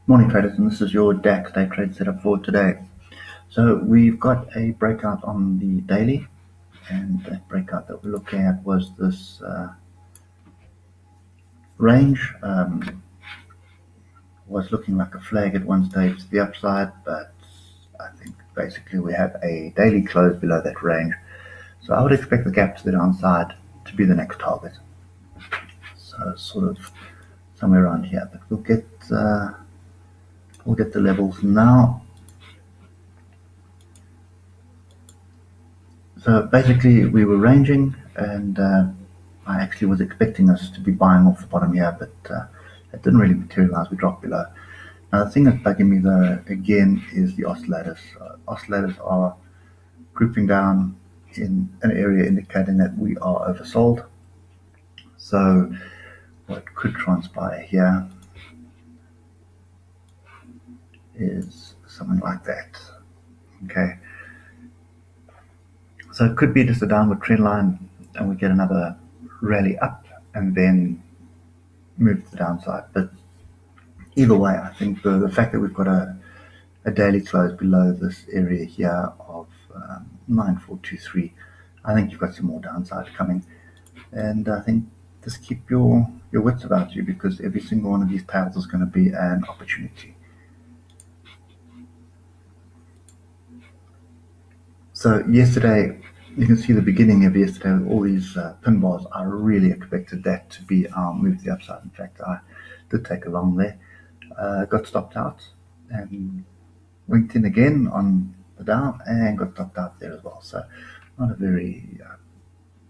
Morning traders, and this is your DAX day trade setup for today. So we've got a breakout on the daily, and that breakout that we're looking at was this range. Was looking like a flag at one stage to the upside, but I think basically we have a daily close below that range. So I would expect the gap to the downside to be the next target. So sort of somewhere around here, but we'll get the levels now. So basically we were ranging, and I actually was expecting us to be buying off the bottom here, but it didn't really materialize. We dropped below. Now the thing that's bugging me though again is the oscillators. Oscillators are grouping down in an area indicating that we are oversold. So what could transpire here is something like that. Okay. So it could be just a downward trend line and we get another rally up and then move to the downside. But either way, I think the fact that we've got a daily close below this area here of 9423, I think you've got some more downside coming. And I think just keep your wits about you, because every single one of these tails is going to be an opportunity. So yesterday, you can see the beginning of yesterday with all these pin bars. I really expected that to be our move to the upside. In fact, I did take a long there. Got stopped out and winked in again on the down and got stopped out there as well. So not a very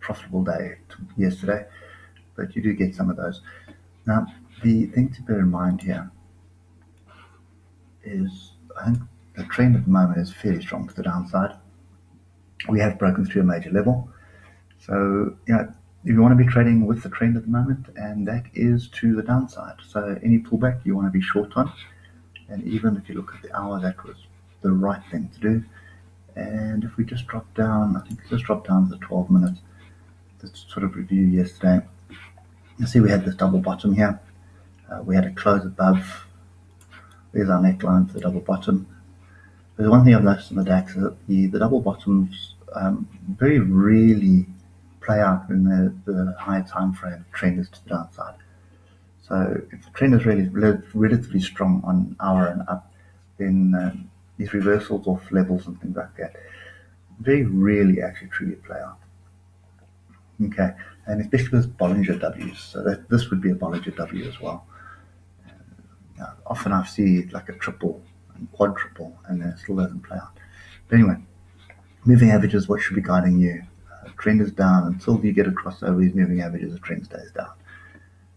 profitable day yesterday, but you do get some of those. Now, the thing to bear in mind here is I think the trend at the moment is fairly strong to the downside. We have broken through a major level. So, if you want to be trading with the trend at the moment, and that is to the downside. So any pullback you want to be short on. And even if you look at the hour, that was the right thing to do. And if we just drop down, I think we just dropped down to the 12 minutes. Let's sort of review yesterday. You see we had this double bottom here. We had a close above. There's our neckline for the double bottom. There's one thing I've noticed in the DAX is that the double bottoms very rarely play out when the higher time frame trend is to the downside. So if the trend is really relatively strong on hour and up, then these reversals off levels and things like that very rarely actually truly play out. Okay, and especially with Bollinger Ws, so that this would be a Bollinger W as well. Often I see like a triple and quadruple, and then it still doesn't play out. But anyway, moving averages, what should be guiding you? Trend is down until you get a crossover. These moving averages, the trend stays down.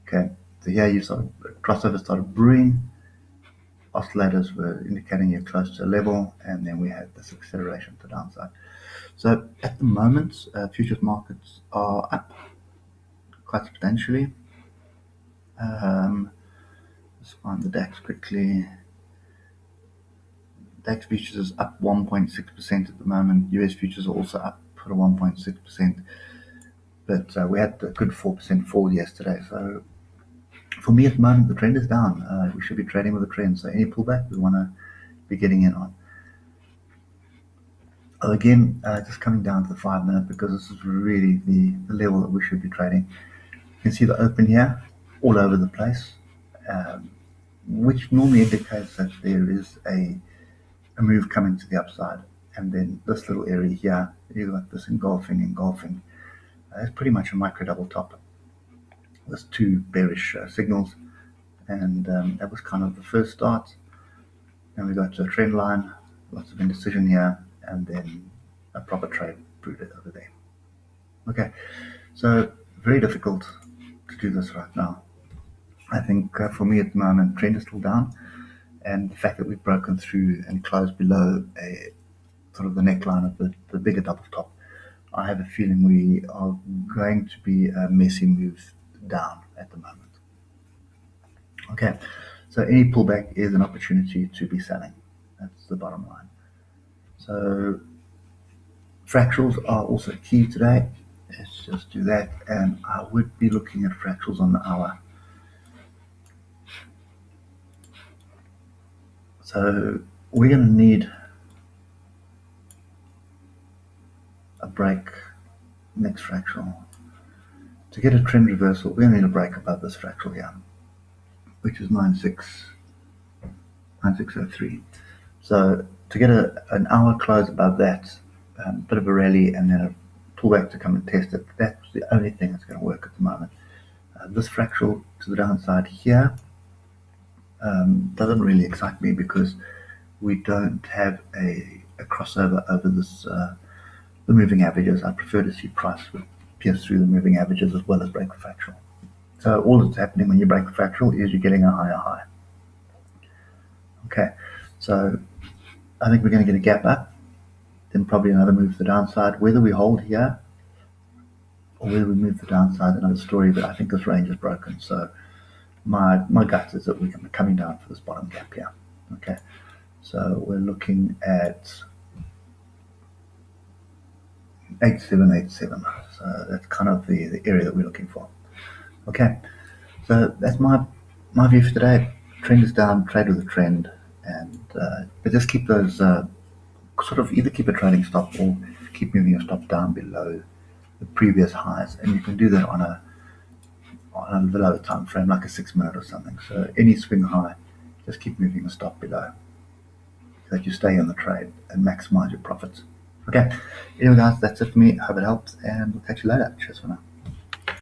Okay, so here you saw crossover started brewing. Oscillators were indicating you're close to a level, and then we had this acceleration to the downside. So at the moment, futures markets are up quite substantially. Let's find the DAX quickly. DAX futures is up 1.6% at the moment. US futures are also up for 1.6%. But we had a good 4% fall yesterday. So for me at the moment, the trend is down. We should be trading with the trend. So any pullback we want to be getting in on. Again, just coming down to the 5 minute, because this is really the level that we should be trading. You can see the open here all over the place, which normally indicates that there is a move coming to the upside. And then this little area here, you got this engulfing. It's pretty much a micro double top. There's two bearish signals, and that was kind of the first start. Then we got to a trend line, lots of indecision here, and then a proper trade brewed it over there. Okay, so very difficult to do this right now. I think for me at the moment, trend is still down, and the fact that we've broken through and closed below a sort of the neckline of the bigger double top, I have a feeling we are going to be a messy move down at the moment. Okay, so any pullback is an opportunity to be selling. That's the bottom line. So fractals are also key today. Let's just do that, and I would be looking at fractals on the hour. So we're going to need a break next fractional. To get a trend reversal, we're going to need a break above this fractal here, which is 9603. So to get an hour close above that, bit of a rally and then a pullback to come and test it, that's the only thing that's going to work at the moment. This fractal to the downside here doesn't really excite me because we don't have a crossover over this the moving averages. I prefer to see price pierce through the moving averages as well as break the fractal. So all that's happening when you break the fractal is you're getting a higher high. Okay, so I think we're going to get a gap up, then probably another move to the downside. Whether we hold here or whether we move to the downside, another story, but I think this range is broken. So my gut is that we're going to be coming down for this bottom gap here. Okay, so we're looking at 8787. So that's kind of the area that we're looking for. Okay, so that's my view for today. Trend is down, trade with a trend, and but just keep those sort of either keep a trading stop or keep moving your stop down below the previous highs, and you can do that on a lower time frame, like a 6 minute or something. So any swing high, just keep moving the stop below so that you stay on the trade and maximize your profits. Okay, anyway guys, that's it for me. Hope it helps, and we'll catch you later. Cheers for now.